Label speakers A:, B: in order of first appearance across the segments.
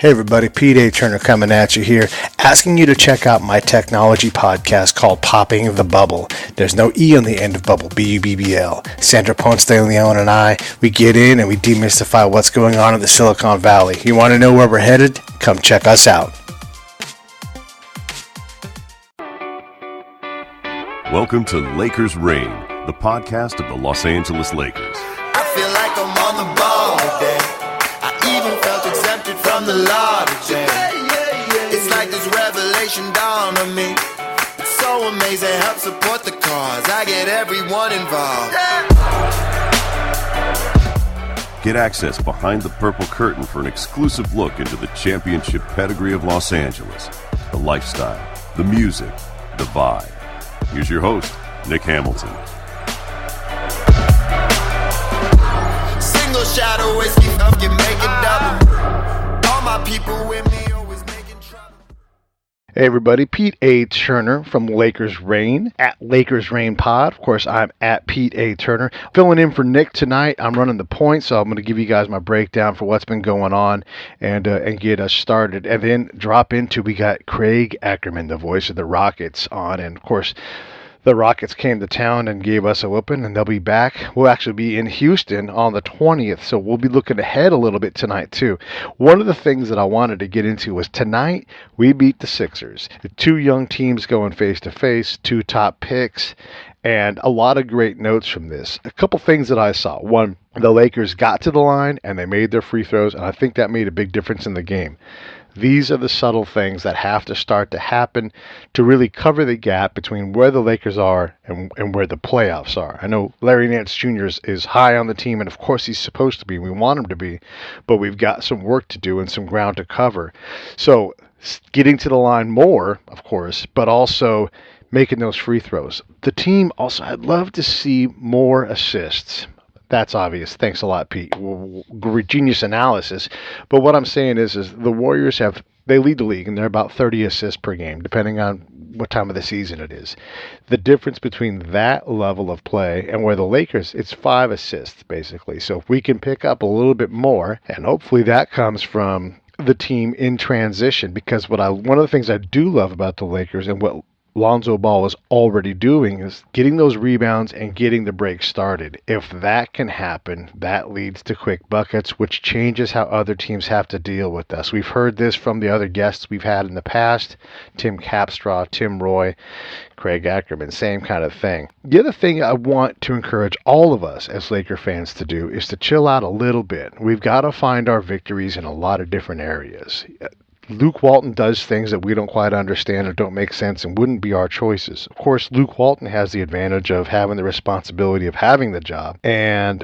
A: Hey everybody, Pete A. Turner coming at you here, asking you to check out my technology podcast called Popping the Bubble. There's no E on the end of bubble, B-U-B-B-L. Sandra Ponce de Leon and I, we get in and we demystify what's going on in the Silicon Valley. You want to know where we're headed? Come check us out.
B: Welcome to Lakers Reign, the podcast of the Los Angeles Lakers.
C: I feel like I'm on the ball today. I even felt exempted from the law today. It's like this revelation dawned on me. It's so amazing, help support the cause. I get everyone involved.
B: Get access behind the purple curtain for an exclusive look into the championship pedigree of Los Angeles, the lifestyle, the music, the vibe. Here's your host, Nick Hamilton.
C: Single shot of whiskey, you make it double. All my people with me always making trouble.
A: Hey everybody, Pete A. Turner from Lakers Reign, at Lakers Reign Pod. Of course, I'm at Pete A. Turner. Filling in for Nick tonight. I'm running the points, so I'm going to give you guys my breakdown for what's been going on and get us started. And then drop into, we got Craig Ackerman, the voice of the Rockets, on. And of course, the Rockets came to town and gave us a whooping, and they'll be back. We'll actually be in Houston on the 20th, so we'll be looking ahead a little bit tonight, too. One of the things that I wanted to get into was tonight we beat the Sixers. The two young teams going face-to-face, two top picks, and a lot of great notes from this. A couple things that I saw. One, the Lakers got to the line, and they made their free throws, and I think that made a big difference in the game. These are the subtle things that have to start to happen to really cover the gap between where the Lakers are and where the playoffs are. I know Larry Nance Jr. is high on the team, and of course he's supposed to be. We want him to be, but we've got some work to do and some ground to cover. So getting to the line more, of course, but also making those free throws. The team also, I'd love to see more assists. That's obvious. Thanks a lot, Pete. Genius analysis. But what I'm saying is the Warriors they lead the league, and they're about 30 assists per game, depending on what time of the season it is. The difference between that level of play and where the Lakers, it's 5 assists, basically. So if we can pick up a little bit more, and hopefully that comes from the team in transition, because one of the things I do love about the Lakers and what Lonzo Ball is already doing is getting those rebounds and getting the break started. If that can happen, that leads to quick buckets, which changes how other teams have to deal with us. We've heard this from the other guests we've had in the past, Tim Capstraw, Tim Roy, Craig Ackerman, same kind of thing. The other thing I want to encourage all of us as Laker fans to do is to chill out a little bit. We've got to find our victories in a lot of different areas. Luke Walton does things that we don't quite understand or don't make sense and wouldn't be our choices. Of course, Luke Walton has the advantage of having the responsibility of having the job and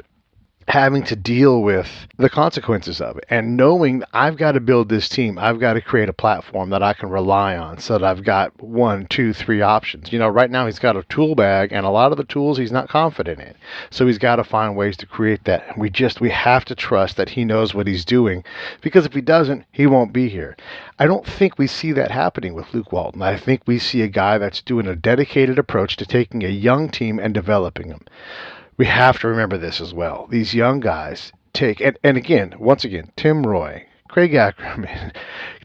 A: having to deal with the consequences of it and knowing I've got to build this team. I've got to create a platform that I can rely on so that I've got 1, 2, 3 options. You know, right now he's got a tool bag and a lot of the tools he's not confident in. So he's got to find ways to create that. We have to trust that he knows what he's doing, because if he doesn't, he won't be here. I don't think we see that happening with Luke Walton. I think we see a guy that's doing a dedicated approach to taking a young team and developing them. We have to remember this as well. These young guys once again, Tim Roy, Craig Ackerman,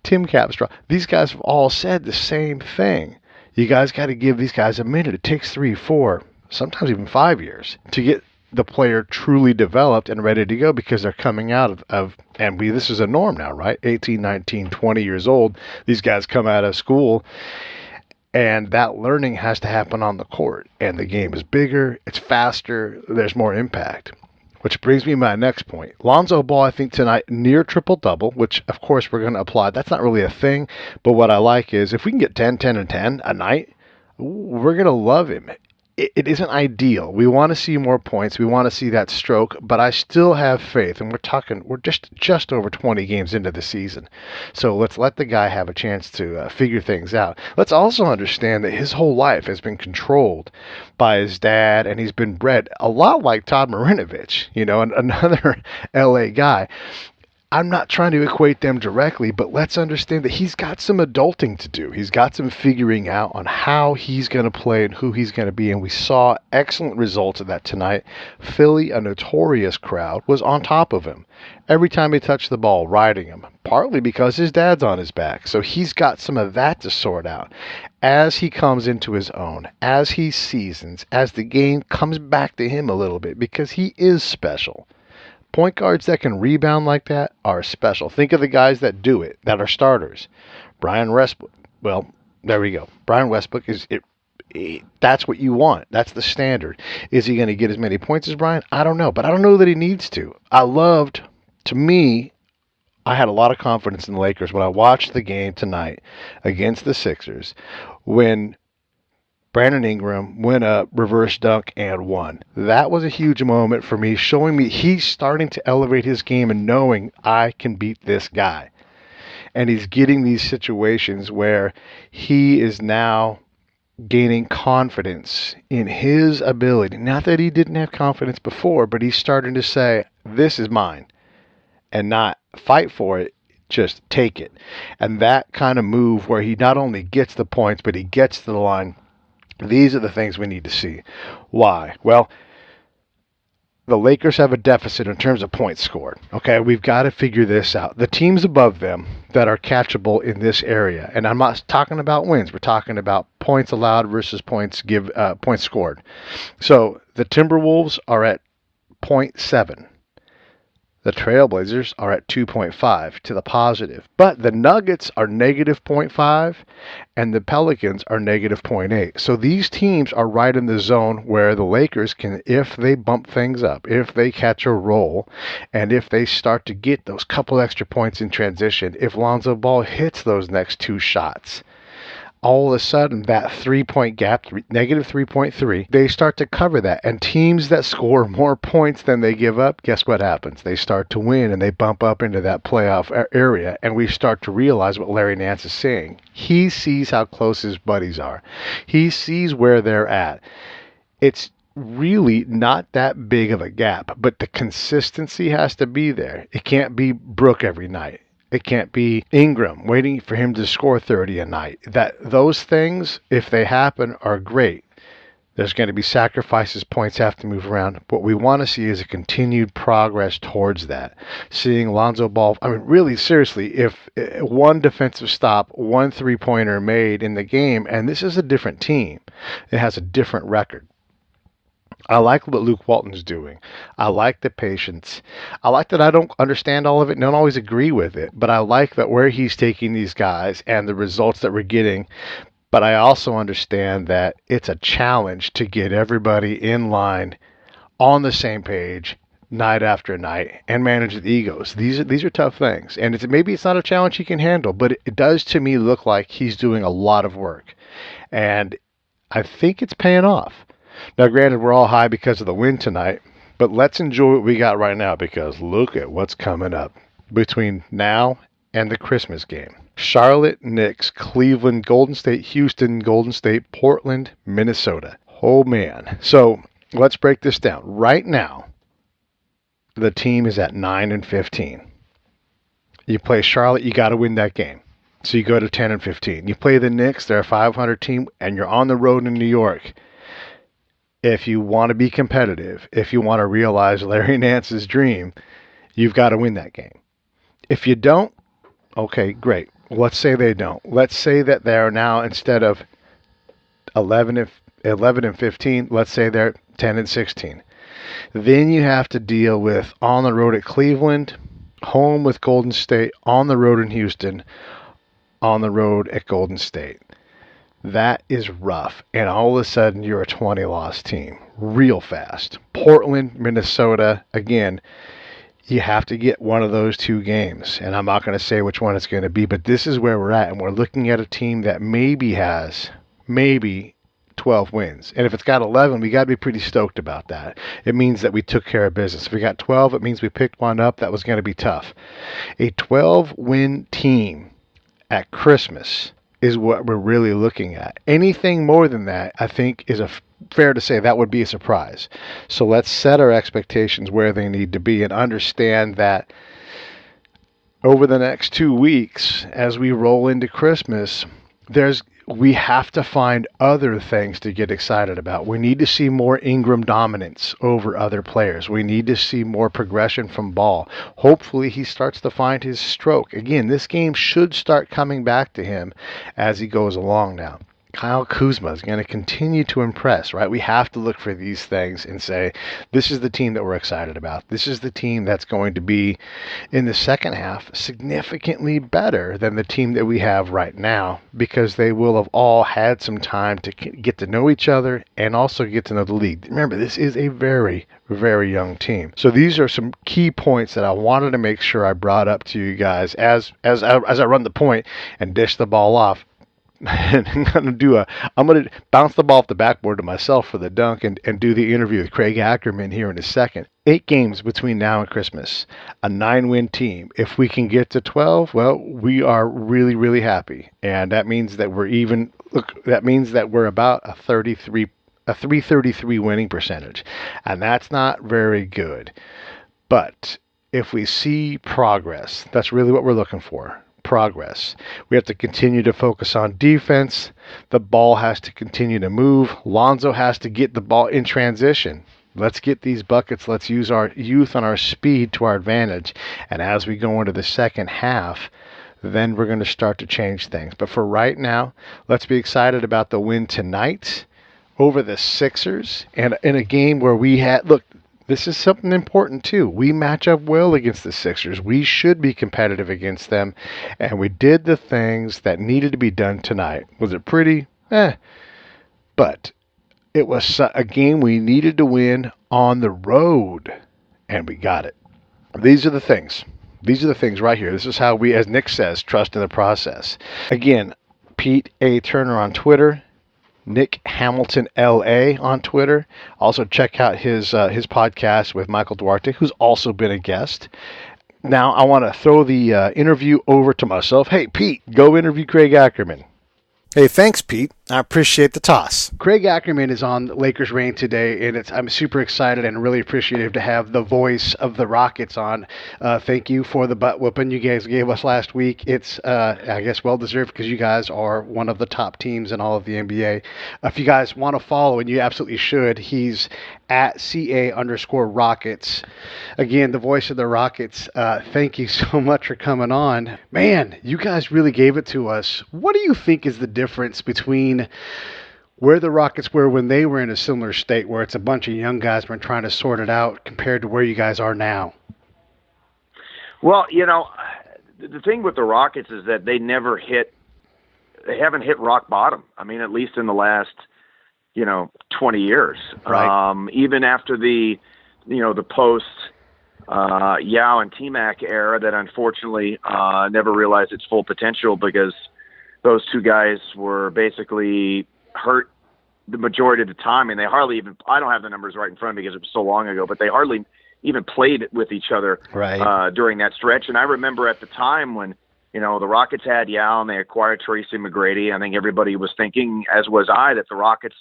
A: Tim Capstraw, these guys have all said the same thing. You guys got to give these guys a minute. It takes 3, 4, sometimes even 5 years to get the player truly developed and ready to go, because they're coming out this is a norm now, right? 18, 19, 20 years old. These guys come out of school, and that learning has to happen on the court. And the game is bigger, it's faster, there's more impact. Which brings me to my next point. Lonzo Ball, I think tonight, near triple-double, which, of course, we're going to apply. That's not really a thing, but what I like is if we can get 10, 10, and 10 a night, we're going to love him. It isn't ideal. We want to see more points. We want to see that stroke, but I still have faith, and we're just over 20 games into the season. So let's let the guy have a chance to figure things out. Let's also understand that his whole life has been controlled by his dad, and he's been bred a lot like Todd Marinovich, another LA guy. I'm not trying to equate them directly, but let's understand that he's got some adulting to do. He's got some figuring out on how he's going to play and who he's going to be, and we saw excellent results of that tonight. Philly, a notorious crowd, was on top of him. Every time he touched the ball, riding him, partly because his dad's on his back. So he's got some of that to sort out. As he comes into his own, as he seasons, as the game comes back to him a little bit, because he is special. Point guards that can rebound like that are special. Think of the guys that do it, that are starters. Brian Westbrook. Well, there we go. Brian Westbrook is it. That's what you want. That's the standard. Is he going to get as many points as Brian? I don't know, but I don't know that he needs to. To me, I had a lot of confidence in the Lakers when I watched the game tonight against the Sixers when Brandon Ingram went up, reverse dunk, and won. That was a huge moment for me, showing me he's starting to elevate his game and knowing I can beat this guy. And he's getting these situations where he is now gaining confidence in his ability. Not that he didn't have confidence before, but he's starting to say, this is mine, and not fight for it, just take it. And that kind of move where he not only gets the points, but he gets to the line. These are the things we need to see. Why? Well, the Lakers have a deficit in terms of points scored. Okay, we've got to figure this out. The teams above them that are catchable in this area, and I'm not talking about wins. We're talking about points allowed versus points scored. So the Timberwolves are at 0.7. The Trailblazers are at 2.5 to the positive. But the Nuggets are negative 0.5 and the Pelicans are negative 0.8. So these teams are right in the zone where the Lakers can, if they bump things up, if they catch a roll, and if they start to get those couple extra points in transition, if Lonzo Ball hits those next two shots, all of a sudden that 3-point gap, negative 3.3, they start to cover that. And teams that score more points than they give up, guess what happens? They start to win and they bump up into that playoff area. And we start to realize what Larry Nance is saying. He sees how close his buddies are. He sees where they're at. It's really not that big of a gap, but the consistency has to be there. It can't be Brook every night. It can't be Ingram waiting for him to score 30 a night. Those things, if they happen, are great. There's going to be sacrifices, points have to move around. What we want to see is a continued progress towards that. Seeing Lonzo Ball, I mean, really seriously, if one defensive stop, one three-pointer made in the game, and this is a different team, it has a different record. I like what Luke Walton's doing. I like the patience. I like that I don't understand all of it and don't always agree with it, but I like that where he's taking these guys and the results that we're getting. But I also understand that it's a challenge to get everybody in line on the same page night after night and manage the egos. These are tough things. And maybe it's not a challenge he can handle, but it does to me look like he's doing a lot of work. And I think it's paying off. Now, granted, we're all high because of the win tonight, but let's enjoy what we got right now because look at what's coming up between now and the Christmas game. Charlotte, Knicks, Cleveland, Golden State, Houston, Golden State, Portland, Minnesota. Oh, man. So let's break this down. Right now, the team is at 9-15. You play Charlotte, you got to win that game. So you go to 10-15. You play the Knicks, they're a 500 team, and you're on the road in New York. If you want to be competitive, if you want to realize Larry Nance's dream, you've got to win that game. If you don't, okay, great. Let's say they don't. Let's say that they're now, instead of 11-15, let's say they're 10-16. Then you have to deal with on the road at Cleveland, home with Golden State, on the road in Houston, on the road at Golden State. That is rough. And all of a sudden, you're a 20-loss team real fast. Portland, Minnesota, again, you have to get one of those two games. And I'm not going to say which one it's going to be, but this is where we're at. And we're looking at a team that maybe has 12 wins. And if it's got 11, we got to be pretty stoked about that. It means that we took care of business. If we got 12, it means we picked one up that was going to be tough. A 12-win team at Christmas is what we're really looking at. Anything more than that, I think, is fair to say that would be a surprise. So let's set our expectations where they need to be and understand that over the next 2 weeks, as we roll into Christmas, we have to find other things to get excited about. We need to see more Ingram dominance over other players. We need to see more progression from Ball. Hopefully he starts to find his stroke. Again, this game should start coming back to him as he goes along now. Kyle Kuzma is going to continue to impress, right? We have to look for these things and say, this is the team that we're excited about. This is the team that's going to be, in the second half, significantly better than the team that we have right now, because they will have all had some time to get to know each other and also get to know the league. Remember, this is a very, very young team. So these are some key points that I wanted to make sure I brought up to you guys as I run the point and dish the ball off. And I'm going to bounce the ball off the backboard to myself for the dunk and do the interview with Craig Ackerman here in a second. 8 games between now and Christmas, a 9-win team. If we can get to 12, well, we are really, really happy. And that means that we're about a 333 winning percentage. And that's not very good. But if we see progress, that's really what we're looking for. Progress. We have to continue to focus on defense. The ball has to continue to move. Lonzo has to get the ball in transition. Let's get these buckets. Let's use our youth and our speed to our advantage. And as we go into the second half, then we're going to start to change things. But for right now, let's be excited about the win tonight over the Sixers, and in a game where we had, look, this is something important too. We match up well against the Sixers. We should be competitive against them, and we did the things that needed to be done tonight. Was it pretty? But it was a game we needed to win on the road, and we got it. These are the things. These are the things right here. This is how we, as Nick says, trust in the process. Again, Pete A. Turner on Twitter. Nick Hamilton LA on Twitter. Also check out his podcast with Michael Duarte, who's also been a guest. Now I want to throw the interview over to myself. Hey Pete, go interview Craig Ackerman.
D: Hey, thanks, Pete. I appreciate the toss.
A: Craig Ackerman is on Lakers Reign today, and I'm super excited and really appreciative to have the voice of the Rockets on. Thank you for the butt whooping you guys gave us last week. It's, I guess, well-deserved because you guys are one of the top teams in all of the NBA. If you guys want to follow, and you absolutely should, he's at CA_Rockets. Again, the voice of the Rockets. Thank you so much for coming on. Man, you guys really gave it to us. What do you think is the difference between where the Rockets were when they were in a similar state, where it's a bunch of young guys been trying to sort it out, compared to where you guys are now?
E: Well, you know, the thing with the Rockets is that they haven't hit rock bottom. I mean, at least in the last, 20 years.
A: Right.
E: Even after the post Yao and T-Mac era that unfortunately never realized its full potential, because those two guys were basically hurt the majority of the time, and they hardly even, I don't have the numbers right in front of me because it was so long ago, but they hardly even played with each other during that stretch. And I remember at the time when, the Rockets had Yao and they acquired Tracy McGrady, I think everybody was thinking, as was I, that the Rockets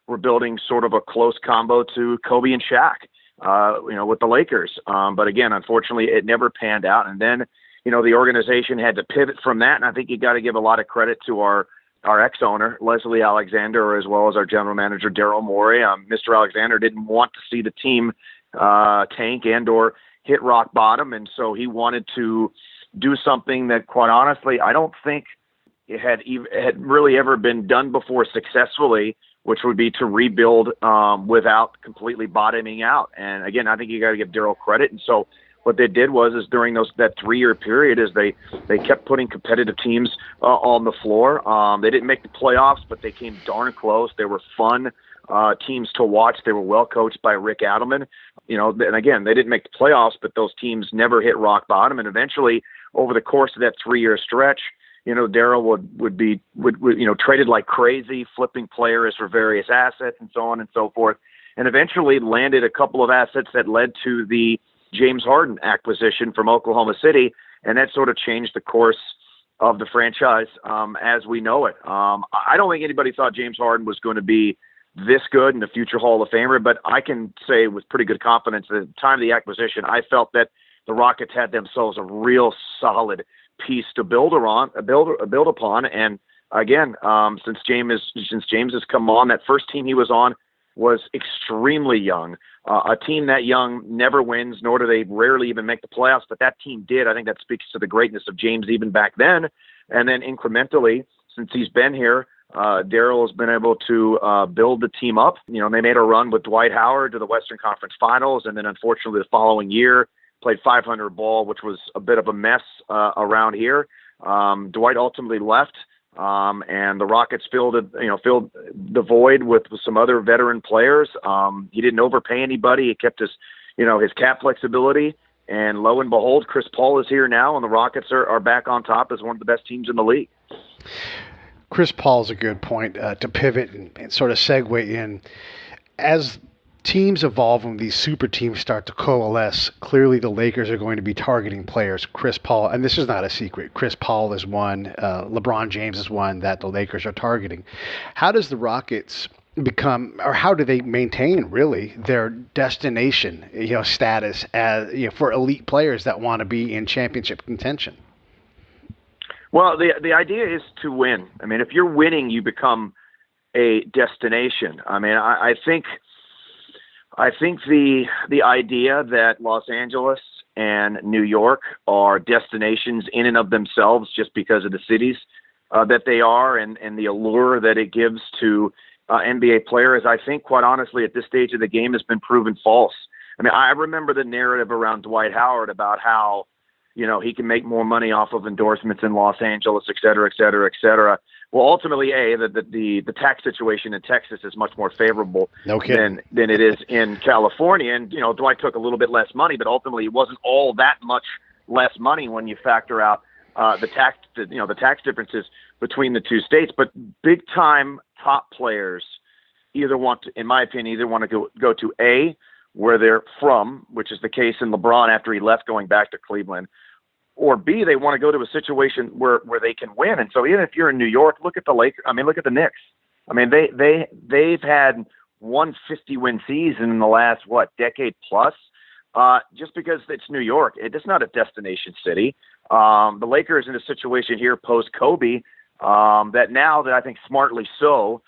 E: were building sort of a close combo to Kobe and Shaq, with the Lakers. But again, unfortunately, it never panned out. And then, the organization had to pivot from that. And I think you got to give a lot of credit to our ex-owner, Leslie Alexander, as well as our general manager, Daryl Morey. Mr. Alexander didn't want to see the team tank and or hit rock bottom. And so he wanted to do something that, quite honestly, I don't think it had really ever been done before successfully, which would be to rebuild without completely bottoming out. And again, I think you got to give Daryl credit. And so what they did is during that 3-year period is they kept putting competitive teams on the floor. They didn't make the playoffs, but they came darn close. They were fun teams to watch. They were well coached by Rick Adelman. And again, they didn't make the playoffs, but those teams never hit rock bottom. And eventually, over the course of that 3-year stretch, Daryl would be traded like crazy, flipping players for various assets and so on and so forth, and eventually landed a couple of assets that led to the James Harden acquisition from Oklahoma City, and that sort of changed the course of the franchise as we know it. I don't think anybody thought James Harden was going to be this good and a future Hall of Famer, but I can say with pretty good confidence that at the time of the acquisition, I felt that the Rockets had themselves a real solid piece to build upon. And again, since James has come on, that first team he was on was extremely young. A team that young never wins, nor do they rarely even make the playoffs, but that team did. I think that speaks to the greatness of James even back then. And then incrementally, since he's been here, Daryl has been able to build the team up. You know, they made a run with Dwight Howard to the Western Conference Finals, and then unfortunately the following year played 500 ball, which was a bit of a mess around here. Dwight ultimately left. And the Rockets filled the void with some other veteran players. He didn't overpay anybody. He kept his cap flexibility. And lo and behold, Chris Paul is here now, and the Rockets are back on top as one of the best teams in the league.
A: Chris Paul's a good point to pivot and sort of segue in. As teams evolve and these super teams start to coalesce, clearly the Lakers are going to be targeting players. Chris Paul, and this is not a secret, Chris Paul is one, LeBron James is one that the Lakers are targeting. How does the Rockets become, or how do they maintain really their destination, status as for elite players that want to be in championship contention?
E: Well, the idea is to win. I mean, if you're winning, you become a destination. I mean, I think the idea that Los Angeles and New York are destinations in and of themselves just because of the cities that they are and the allure that it gives to NBA players, I think, quite honestly, at this stage of the game has been proven false. I mean, I remember the narrative around Dwight Howard about how, he can make more money off of endorsements in Los Angeles, et cetera, et cetera, et cetera. Well, ultimately, the tax situation in Texas is much more favorable than it is in California. And, Dwight took a little bit less money, but ultimately it wasn't all that much less money when you factor out the tax differences between the two states. But big-time top players in my opinion, want to go to A, where they're from, which is the case in LeBron after he left going back to Cleveland, or B, they want to go to a situation where they can win. And so even if you're in New York, look at the Lakers. I mean, look at the Knicks. I mean, they've had 150-win season in the last, decade plus, just because it's New York. It's not a destination city. The Lakers in a situation here post-Kobe that now that I think smartly so,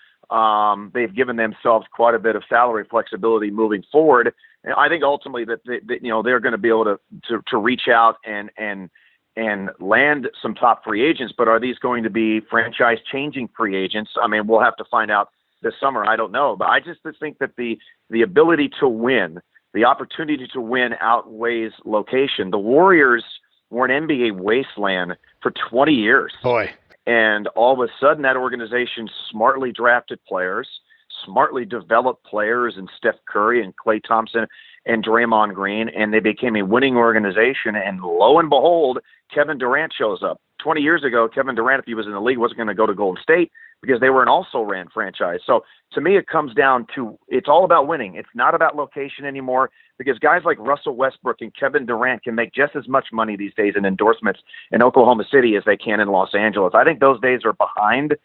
E: they've given themselves quite a bit of salary flexibility moving forward. And I think ultimately that they're going to be able to reach out and land some top free agents. But are these going to be franchise changing free agents? I mean, we'll have to find out this summer. I don't know, but I just think that the ability to win, the opportunity to win outweighs location. The Warriors were an NBA wasteland for 20 years.
A: Boy.
E: And all of a sudden that organization smartly drafted players, smartly developed players in Steph Curry and Klay Thompson and Draymond Green, and they became a winning organization. And lo and behold, Kevin Durant shows up. 20 years ago, Kevin Durant, if he was in the league, wasn't going to go to Golden State because they were an also-ran franchise. So to me, it comes down to it's all about winning. It's not about location anymore because guys like Russell Westbrook and Kevin Durant can make just as much money these days in endorsements in Oklahoma City as they can in Los Angeles. I think those days are behind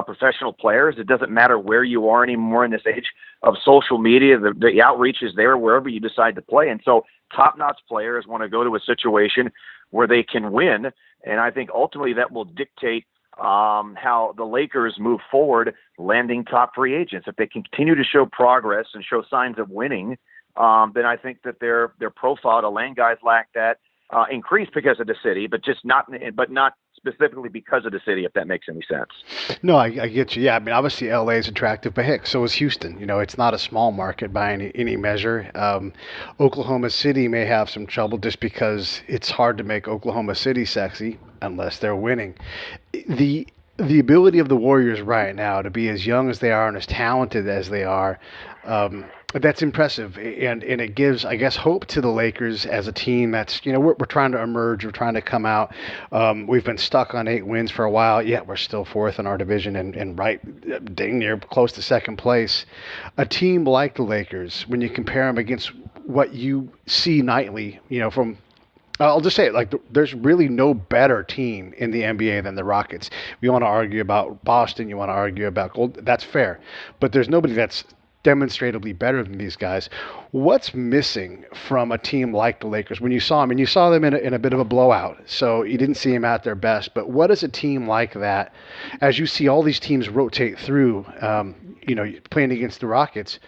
E: professional players. It doesn't matter where you are anymore in this age of social media. The outreach is there wherever you decide to play. And so top-notch players want to go to a situation where they can win. And I think ultimately that will dictate how the Lakers move forward, landing top free agents. If they continue to show progress and show signs of winning, then I think that their profile to land guys like that increase because of the city, but not specifically because of the city, if that makes any sense.
A: No, I get you. Yeah, I mean, obviously LA is attractive, but heck, so is Houston. It's not a small market by any measure. Oklahoma City may have some trouble just because it's hard to make Oklahoma City sexy unless they're winning. The ability of the Warriors right now to be as young as they are and as talented as they are, that's impressive, and it gives, I guess, hope to the Lakers as a team that's, we're trying to emerge, we're trying to come out. We've been stuck on 8 wins for a while, yet we're still fourth in our division and right dang near close to second place. A team like the Lakers, when you compare them against what you see nightly, from I'll just say it, there's really no better team in the NBA than the Rockets. You want to argue about Boston, you want to argue about Gold, that's fair. But there's nobody that's demonstrably better than these guys. What's missing from a team like the Lakers when you saw them? And you saw them in a bit of a blowout, so you didn't see them at their best. But what is a team like that, as you see all these teams rotate through, playing against the Rockets,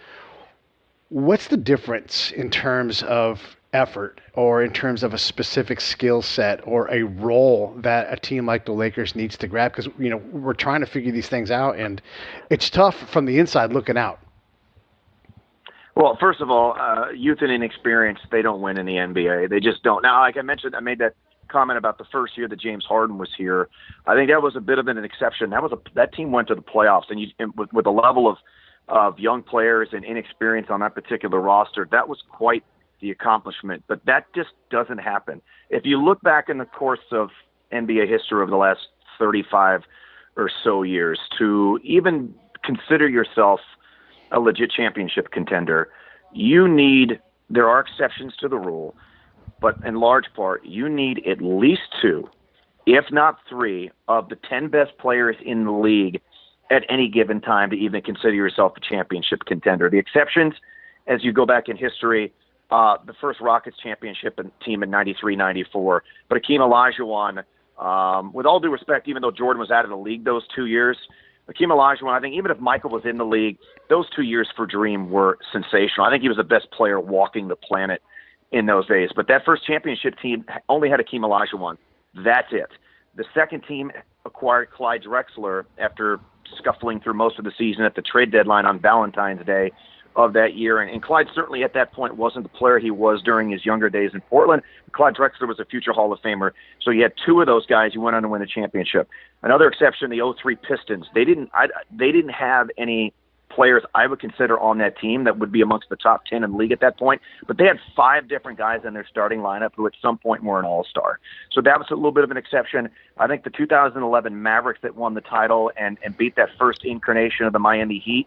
A: what's the difference in terms of effort or in terms of a specific skill set or a role that a team like the Lakers needs to grab? Because, we're trying to figure these things out, and it's tough from the inside looking out.
E: Well, first of all, youth and inexperience, they don't win in the NBA. They just don't. Now, like I mentioned, I made that comment about the first year that James Harden was here. I think that was a bit of an exception. That team went to the playoffs, and with a level of young players and inexperience on that particular roster, that was quite the accomplishment. But that just doesn't happen. If you look back in the course of NBA history over the last 35 or so years, to even consider yourself a legit championship contender, there are exceptions to the rule, but in large part, you need at least 2, if not 3, of the 10 best players in the league at any given time to even consider yourself a championship contender. The exceptions, as you go back in history, the first Rockets championship team in 93-94, but Hakeem Olajuwon, with all due respect, even though Jordan was out of the league those 2 years, Hakeem Olajuwon, I think even if Michael was in the league, those 2 years for Dream were sensational. I think he was the best player walking the planet in those days. But that first championship team only had Hakeem Olajuwon. That's it. The second team acquired Clyde Drexler after scuffling through most of the season at the trade deadline on Valentine's Day of that year. And Clyde certainly at that point wasn't the player he was during his younger days in Portland. Clyde Drexler was a future Hall of Famer. So you had 2 of those guys who went on to win the championship. Another exception, the 03 Pistons. They didn't have any players I would consider on that team that would be amongst the top 10 in the league at that point, but they had 5 different guys in their starting lineup who at some point were an all-star. So that was a little bit of an exception. I think the 2011 Mavericks that won the title and beat that first incarnation of the Miami Heat,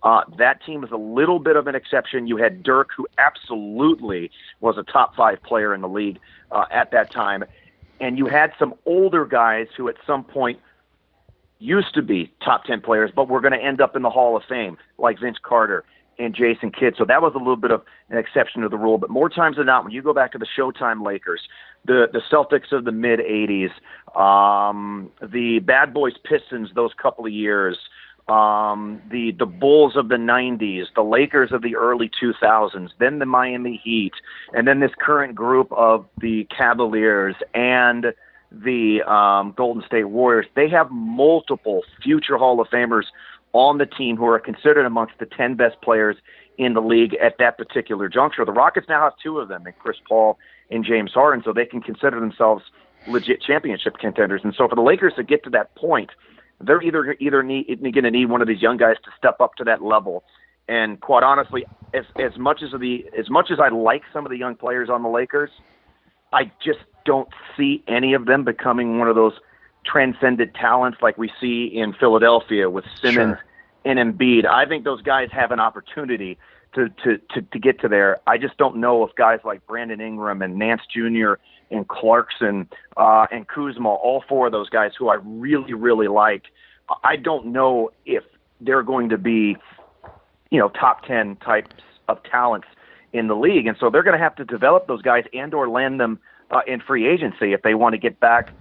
E: that team was a little bit of an exception. You had Dirk, who absolutely was a top 5 player in the league at that time, and you had some older guys who at some point used to be top 10 players, but were going to end up in the Hall of Fame, like Vince Carter and Jason Kidd. So that was a little bit of an exception to the rule. But more times than not, when you go back to the Showtime Lakers, the Celtics of the mid-'80s, the Bad Boys Pistons those couple of years, the Bulls of the 90s, the Lakers of the early 2000s, then the Miami Heat, and then this current group of the Cavaliers and the Golden State Warriors, they have multiple future Hall of Famers on the team who are considered amongst the 10 best players in the league at that particular juncture. The Rockets now have 2 of them, and Chris Paul and James Harden, so they can consider themselves legit championship contenders. And so for the Lakers to get to that point, they're either going to need one of these young guys to step up to that level. And quite honestly, as much as I like some of the young players on the Lakers, I just don't see any of them becoming one of those transcendent talents like we see in Philadelphia with Simmons and Embiid. I think those guys have an opportunity to get to there. I just don't know if guys like Brandon Ingram and Nance Jr. and Clarkson and Kuzma, all 4 of those guys who I really, really like, I don't know if they're going to be, top 10 types of talents in the league. And so they're going to have to develop those guys and or land them in free agency if they want to get back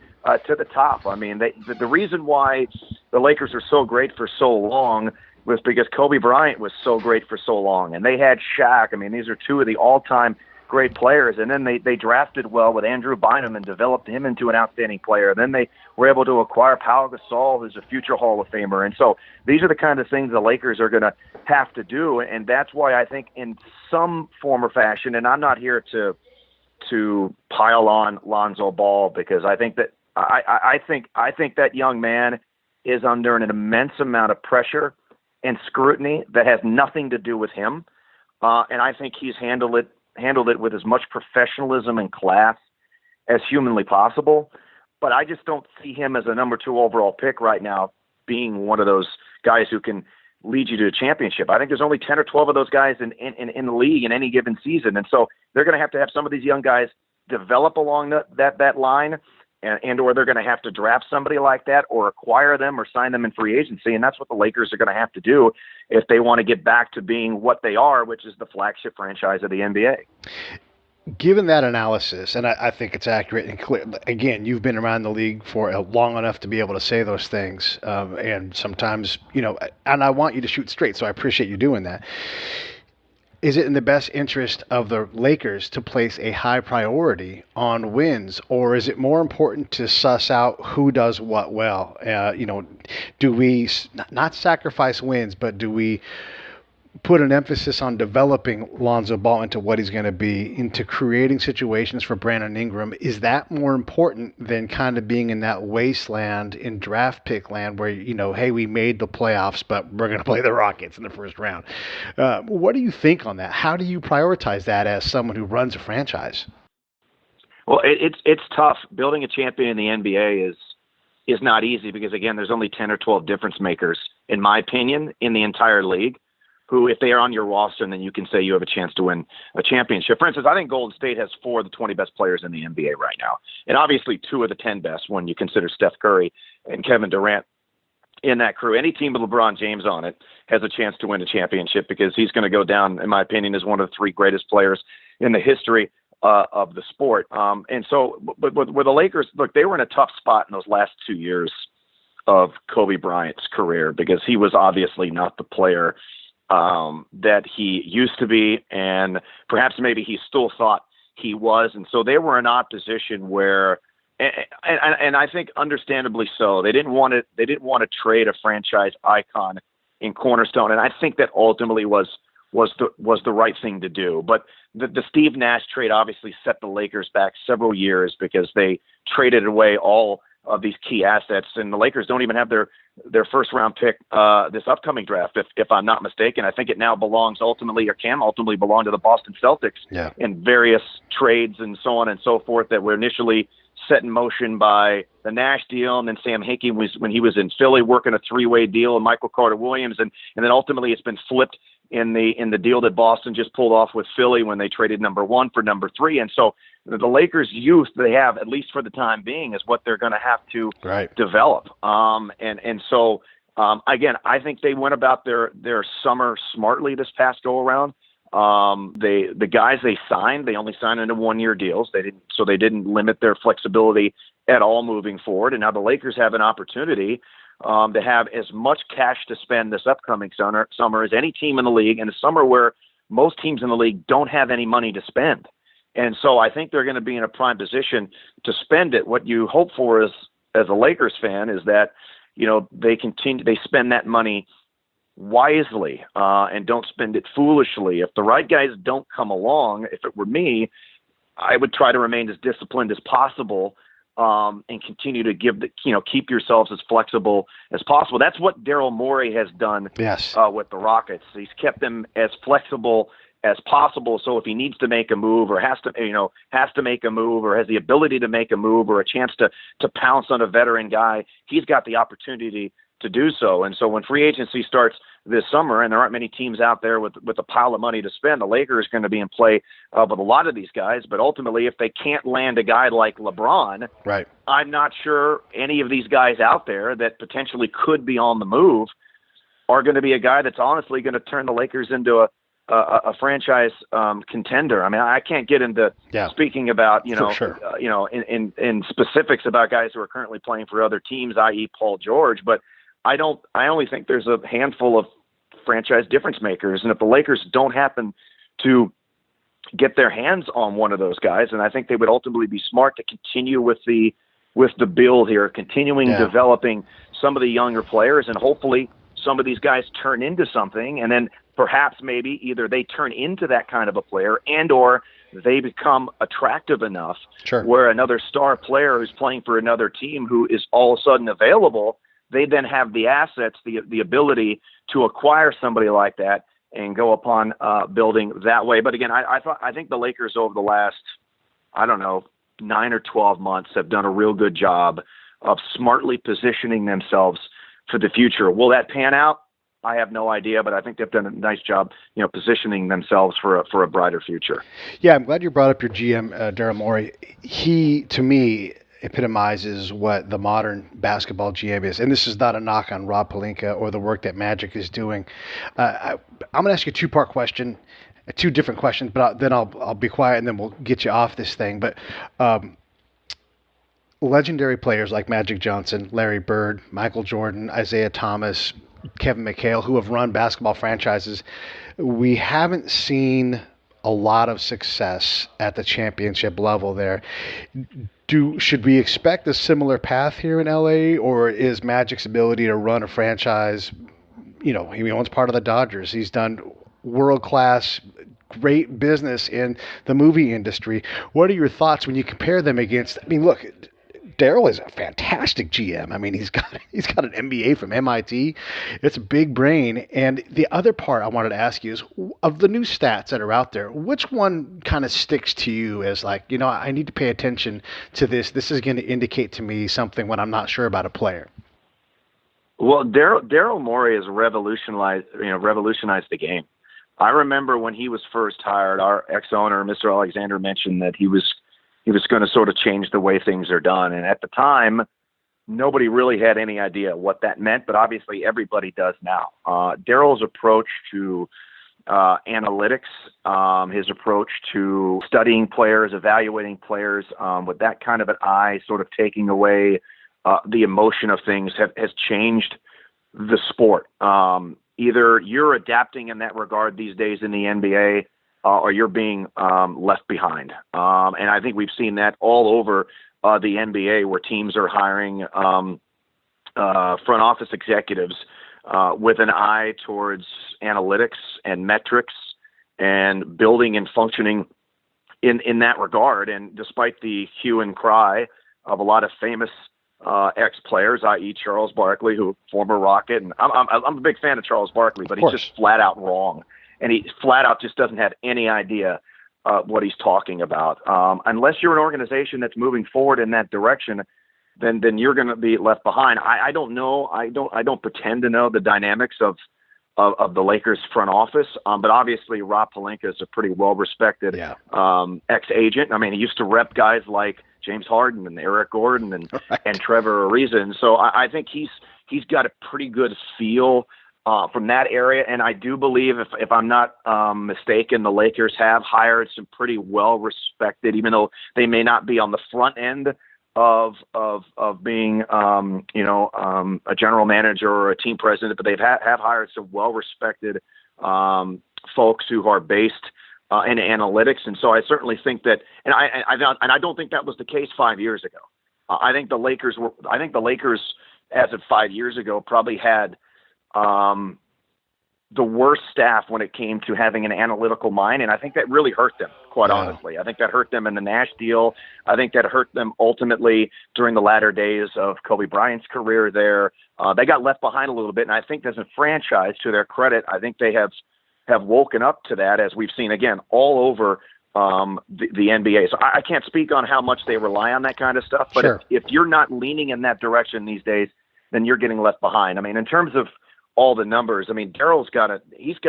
E: to the top. I mean, the reason why the Lakers are so great for so long was because Kobe Bryant was so great for so long. And they had Shaq. I mean, these are 2 of the all-time great players. And then they drafted well with Andrew Bynum and developed him into an outstanding player. Then they were able to acquire Pau Gasol, who's a future Hall of Famer. And so these are the kind of things the Lakers are going to have to do. And that's why I think in some form or fashion, and I'm not here to pile on Lonzo Ball, because I think that I think that young man is under an immense amount of pressure and scrutiny that has nothing to do with him. And I think he's handled it with as much professionalism and class as humanly possible. But I just don't see him as a number 2 overall pick right now being one of those guys who can lead you to a championship. I think there's only 10 or 12 of those guys in the league in any given season. And so they're going to have some of these young guys develop along that line. and or they're going to have to draft somebody like that or acquire them or sign them in free agency. And that's what the Lakers are going to have to do if they want to get back to being what they are, which is the flagship franchise of the NBA.
A: Given that analysis, and I think it's accurate and clear, again, you've been around the league for long enough to be able to say those things. And sometimes, and I want you to shoot straight, so I appreciate you doing that. Is it in the best interest of the Lakers to place a high priority on wins, or is it more important to suss out who does what well? Do we not sacrifice wins, but do we put an emphasis on developing Lonzo Ball into what he's going to be, into creating situations for Brandon Ingram? Is that more important than kind of being in that wasteland in draft pick land where, hey, we made the playoffs, but we're going to play the Rockets in the first round? What do you think on that? How do you prioritize that as someone who runs a franchise?
E: Well, it's tough. Building a champion in the NBA is not easy because, again, there's only 10 or 12 difference makers, in my opinion, in the entire league, who, if they are on your roster, then you can say you have a chance to win a championship. For instance, I think Golden State has 4 of the 20 best players in the NBA right now, and obviously 2 of the 10 best when you consider Steph Curry and Kevin Durant in that crew. Any team with LeBron James on it has a chance to win a championship because he's going to go down, in my opinion, as one of the 3 greatest players in the history of the sport. And so, but with the Lakers, look, they were in a tough spot in those last 2 years of Kobe Bryant's career because he was obviously not the player that he used to be, and perhaps maybe he still thought he was. And so they were in an odd position where, and I think understandably so, they didn't want to trade a franchise icon in Cornerstone. And I think that ultimately was the right thing to do. But the Steve Nash trade obviously set the Lakers back several years because they traded away all of these key assets, and the Lakers don't even have their first round pick this upcoming draft, if I'm not mistaken. I think it now belongs ultimately, or can ultimately belong, to the Boston Celtics in various trades and so on and so forth that were initially set in motion by the Nash deal, and then Sam Hinkie when he was in Philly working a 3-way deal, and Michael Carter Williams, and then ultimately it's been flipped in the deal that Boston just pulled off with Philly when they traded number 1 for number 3. And so the Lakers' youth they have, at least for the time being, is what they're going to have to develop. So again, I think they went about their summer smartly this past go around. The guys they signed, they only signed into 1-year deals. They didn't limit their flexibility at all moving forward. And now the Lakers have an opportunity to have as much cash to spend this upcoming summer as any team in the league, in a summer where most teams in the league don't have any money to spend. And so I think they're going to be in a prime position to spend it. What you hope for as a Lakers fan is that, they spend that money wisely and don't spend it foolishly. If the right guys don't come along, if it were me, I would try to remain as disciplined as possible and continue to keep yourselves as flexible as possible. That's what Daryl Morey has done with the Rockets. He's kept them as flexible as possible. So if he needs to make a move or has to make a move or has the ability to make a move or a chance to pounce on a veteran guy, he's got the opportunity to do so. And so when free agency starts this summer, and there aren't many teams out there with a pile of money to spend, the Lakers are going to be in play with a lot of these guys. But ultimately, if they can't land a guy like LeBron, I'm not sure any of these guys out there that potentially could be on the move are going to be a guy that's honestly going to turn the Lakers into a franchise contender. I mean, I can't get into speaking about in specifics about guys who are currently playing for other teams, i.e. Paul George, but I only think there's a handful of franchise difference makers. And if the Lakers don't happen to get their hands on one of those guys, and I think they would ultimately be smart to continue with the build here, continuing developing some of the younger players, and hopefully some of these guys turn into something, and then perhaps maybe either they turn into that kind of a player and or they become attractive enough where another star player who's playing for another team who is all of a sudden available, they then have the assets, the ability to acquire somebody like that and go upon building that way. But again, I think the Lakers over the last, 9 or 12 months have done a real good job of smartly positioning themselves for the future. Will that pan out? I have no idea, but I think they've done a nice job, positioning themselves for a brighter future.
A: Yeah, I'm glad you brought up your GM, Daryl Morey. He, to me, epitomizes what the modern basketball GM is. And this is not a knock on Rob Pelinka or the work that Magic is doing. I'm going to ask you a two-part question, two different questions, but then I'll be quiet and then we'll get you off this thing. But legendary players like Magic Johnson, Larry Bird, Michael Jordan, Isaiah Thomas, Kevin McHale, who have run basketball franchises, we haven't seen a lot of success at the championship level there. Should we expect a similar path here in LA, or is Magic's ability to run a franchise, he owns part of the Dodgers. He's done world-class, great business in the movie industry. What are your thoughts when you compare them against, look, Daryl is a fantastic GM. He's got an MBA from MIT. It's a big brain. And the other part I wanted to ask you is, of the new stats that are out there, which one kind of sticks to you as like, I need to pay attention to this. This is going to indicate to me something when I'm not sure about a player.
E: Well, Daryl Morey has revolutionized the game. I remember when he was first hired, our ex-owner, Mr. Alexander, mentioned that he was going to sort of change the way things are done. And at the time, nobody really had any idea what that meant, but obviously everybody does now. Daryl's approach to analytics, his approach to studying players, evaluating players with that kind of an eye, sort of taking away the emotion of things has changed the sport. Either you're adapting in that regard these days in the NBA, or you're being left behind. And I think we've seen that all over the NBA, where teams are hiring front office executives with an eye towards analytics and metrics and building and functioning in that regard. And despite the hue and cry of a lot of famous ex-players, i.e. Charles Barkley, who former Rocket, and I'm a big fan of Charles Barkley, but he's just flat out wrong. And he flat out just doesn't have any idea what he's talking about. Unless you're an organization that's moving forward in that direction, then you're going to be left behind. I don't know. I don't pretend to know the dynamics of the Lakers front office. But obviously Rob Pelinka is a pretty well-respected ex-agent. He used to rep guys like James Harden and Eric Gordon and Trevor Ariza. And so I think he's got a pretty good feel from that area. And I do believe, if I'm not mistaken, the Lakers have hired some pretty well-respected, even though they may not be on the front end of being, a general manager or a team president, but they've have hired some well-respected folks who are based in analytics. And so I certainly think that, and I don't think that was the case 5 years ago. I think the Lakers, as of 5 years ago, probably had the worst staff when it came to having an analytical mind. And I think that really hurt them, quite honestly. I think that hurt them in the Nash deal. I think that hurt them ultimately during the latter days of Kobe Bryant's career there. They got left behind a little bit. And I think as a franchise, to their credit, I think they have woken up to that, as we've seen, again, all over the NBA. So I can't speak on how much they rely on that kind of stuff. But if you're not leaning in that direction these days, then you're getting left behind. In terms of all the numbers, Daryl's got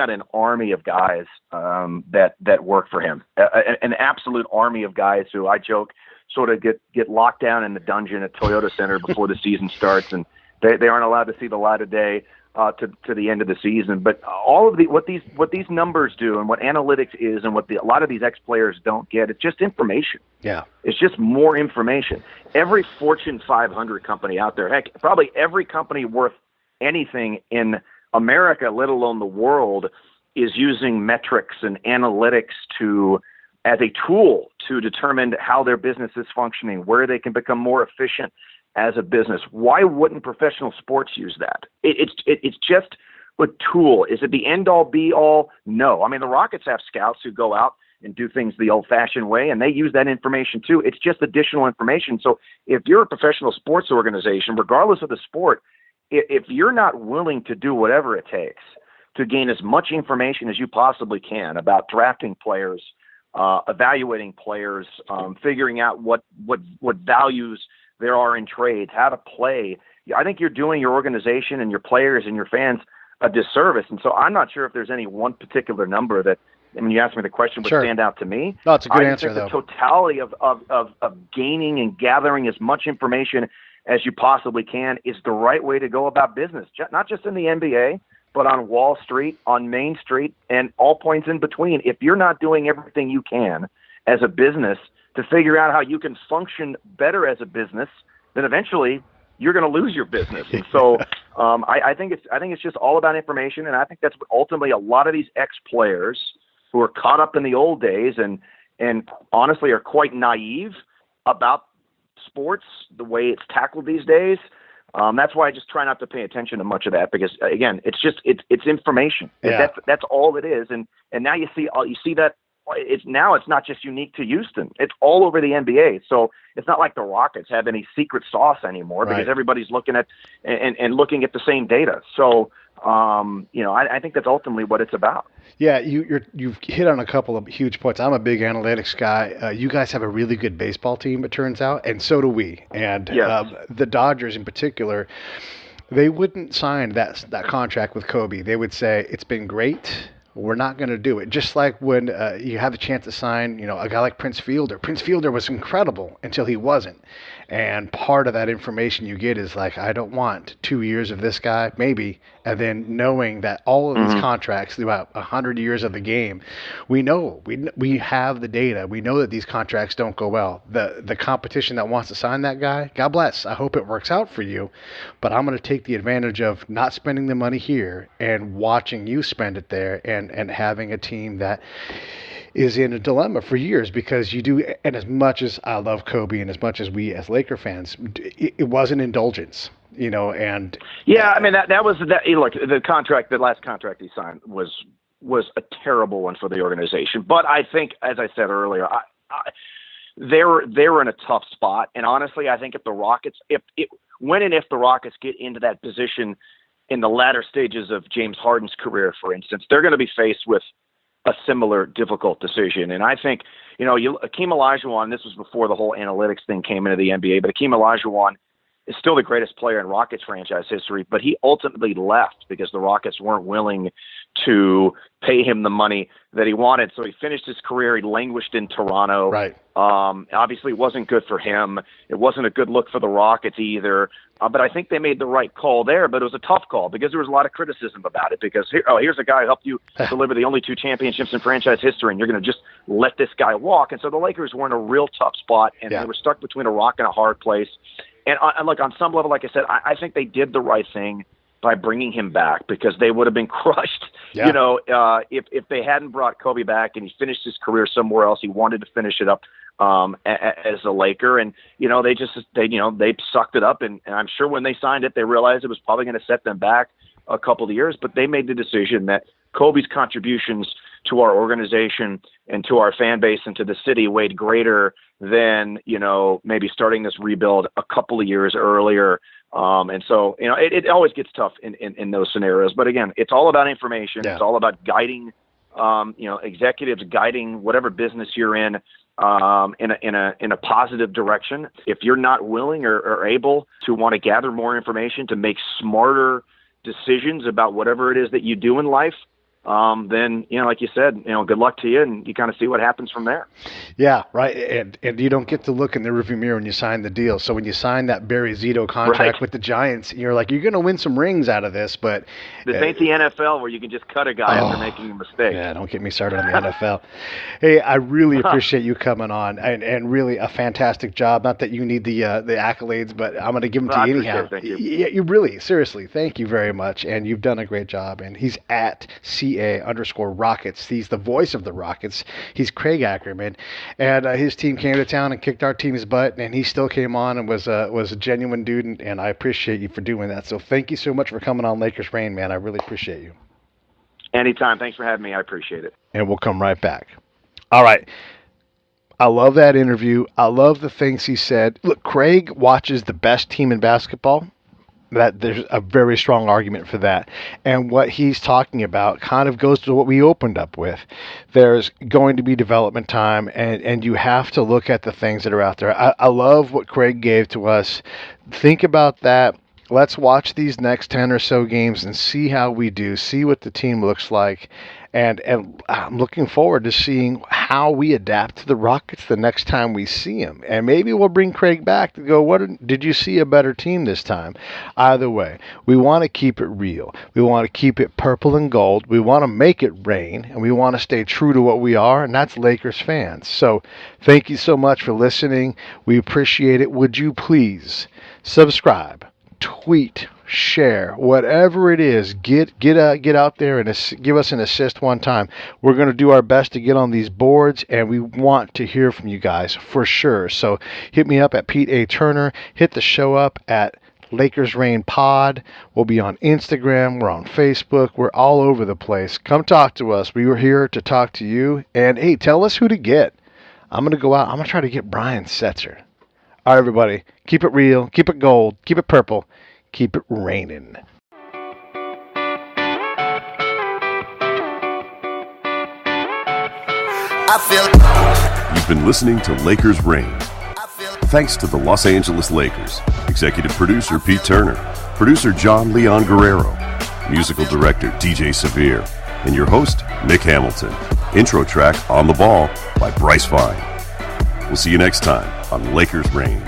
E: an army of guys that work for him, an absolute army of guys who, I joke, sort of get locked down in the dungeon at Toyota Center before the season starts, and they aren't allowed to see the light of day to the end of the season. But all of what these numbers do, and what analytics is, and what a lot of these ex-players don't get, it's just information. Yeah, it's just more information. Every Fortune 500 company out there, heck, probably every company worth anything in America, let alone the world, is using metrics and analytics as a tool to determine how their business is functioning, where they can become more efficient as a business. Why wouldn't professional sports use that? It's just a tool. Is it the end-all, be-all? No. The Rockets have scouts who go out and do things the old-fashioned way, and they use that information too. It's just additional information. So if you're a professional sports organization, regardless of the sport, if you're not willing to do whatever it takes to gain as much information as you possibly can about drafting players, evaluating players, figuring out what values there are in trades, how to play, I think you're doing your organization and your players and your fans a disservice. And so I'm not sure if there's any one particular number that when you asked me the question, would stand out to me.
A: No, it's a good
E: I
A: answer,
E: think
A: though.
E: the totality of gaining and gathering as much information as you possibly can is the right way to go about business, not just in the NBA, but on Wall Street, on Main Street, and all points in between. If you're not doing everything you can as a business to figure out how you can function better as a business, then eventually you're going to lose your business. And so I think it's just all about information, and I think that's what ultimately a lot of these ex-players who are caught up in the old days and honestly are quite naive about sports, the way it's tackled these days. That's why I just try not to pay attention to much of that, because again, it's information.
A: Yeah.
E: That's all it is. And now you see that it's not just unique to Houston. It's all over the NBA. So it's not like the Rockets have any secret sauce anymore, because everybody's looking at and looking at the same data. So I think that's ultimately what it's about.
A: Yeah, you've hit on a couple of huge points. I'm a big analytics guy. You guys have a really good baseball team, it turns out, and so do we. And
E: yes.
A: The Dodgers in particular, they wouldn't sign that contract with Kobe. They would say, it's been great, we're not going to do it. Just like when you have a chance to sign, a guy like Prince Fielder. Prince Fielder was incredible until he wasn't. And part of that information you get is like, I don't want 2 years of this guy, maybe. And then knowing that all of these contracts throughout 100 years of the game, we know, we have the data. We know that these contracts don't go well. The competition that wants to sign that guy, God bless. I hope it works out for you. But I'm going to take the advantage of not spending the money here and watching you spend it there, and having a team that is in a dilemma for years, because you do. And as much as I love Kobe, and as much as we as Laker fans, it was an indulgence, and
E: I mean that was that. Look, the last contract he signed was a terrible one for the organization. But I think, as I said earlier, they were in a tough spot. And honestly, I think if the Rockets, if the Rockets get into that position in the latter stages of James Harden's career, for instance, they're going to be faced with a similar difficult decision. And I think, Akeem Olajuwon, this was before the whole analytics thing came into the NBA, but Akeem Olajuwon is still the greatest player in Rockets franchise history, but he ultimately left because the Rockets weren't willing to pay him the money that he wanted. So he finished his career. He languished in Toronto.
A: Right.
E: Obviously, it wasn't good for him. It wasn't a good look for the Rockets either. But I think they made the right call there. But it was a tough call because there was a lot of criticism about it. Because here's a guy who helped you deliver the only 2 championships in franchise history, and you're going to just let this guy walk. And so the Lakers were in a real tough spot, and they were stuck between a rock and a hard place. And look, on some level, like I said, I think they did the right thing by bringing him back, because they would have been crushed, if they hadn't brought Kobe back and he finished his career somewhere else. He wanted to finish it up as a Laker, and they sucked it up, and I'm sure when they signed it, they realized it was probably going to set them back a couple of years. But they made the decision that Kobe's contributions to our organization and to our fan base and to the city weighed greater than maybe starting this rebuild a couple of years earlier. And so, it always gets tough in those scenarios. But again, it's all about information. Yeah. It's all about guiding, executives guiding whatever business you're in a positive direction. If you're not willing or able to want to gather more information to make smarter decisions about whatever it is that you do in life, then, like you said, good luck to you, and you kind of see what happens from there.
A: Yeah, right. And you don't get to look in the rearview mirror when you sign the deal. So when you sign that Barry Zito contract with the Giants, you're like, you're going to win some rings out of this, but
E: this ain't the NFL where you can just cut a guy after making a mistake.
A: Yeah, don't get me started on the NFL. Hey, I really appreciate you coming on, and really a fantastic job. Not that you need the accolades, but I'm going to give them to you anyhow.
E: Thank you.
A: Yeah, you really, seriously, thank you very much, and you've done a great job. And he's at CA_Rockets. He's the voice of the Rockets. He's Craig Ackerman, and his team came to town and kicked our team's butt, and he still came on and was a genuine dude, and I appreciate you for doing that. So thank you so much for coming on Lakers Rain, man. I really appreciate you.
E: Anytime. Thanks for having me. I appreciate it.
A: And we'll come right back. All right. I love that interview. I love the things he said. Look, Craig watches the best team in basketball. That there's a very strong argument for that. And what he's talking about kind of goes to what we opened up with. There's going to be development time, and you have to look at the things that are out there. I love what Craig gave to us. Think about that. Let's watch these next 10 or so games and see how we do, see what the team looks like, And I'm looking forward to seeing how we adapt to the Rockets the next time we see them. And maybe we'll bring Craig back to go, did you see a better team this time? Either way, we want to keep it real. We want to keep it purple and gold. We want to make it rain, and we want to stay true to what we are, and that's Lakers fans. So thank you so much for listening. We appreciate it. Would you please subscribe, tweet, share, whatever it is, get out there and give us an assist one time. We're going to do our best to get on these boards, and we want to hear from you guys for sure. So hit me up at Pete A. Turner. Hit the show up at Lakers Rain Pod. We'll be on Instagram. We're on Facebook. We're all over the place. Come talk to us. We were here to talk to you. And hey, tell us who to get. I'm going to go out. I'm going to try to get Brian Setzer. All right, everybody. Keep it real. Keep it gold. Keep it purple. Keep it raining.
B: You've been listening to Lakers Rain. Thanks to the Los Angeles Lakers. Executive producer Pete Turner. Producer John Leon Guerrero. Musical director DJ Severe. And your host, Nick Hamilton. Intro track On the Ball by Bryce Vine. We'll see you next time on Lakers Rain.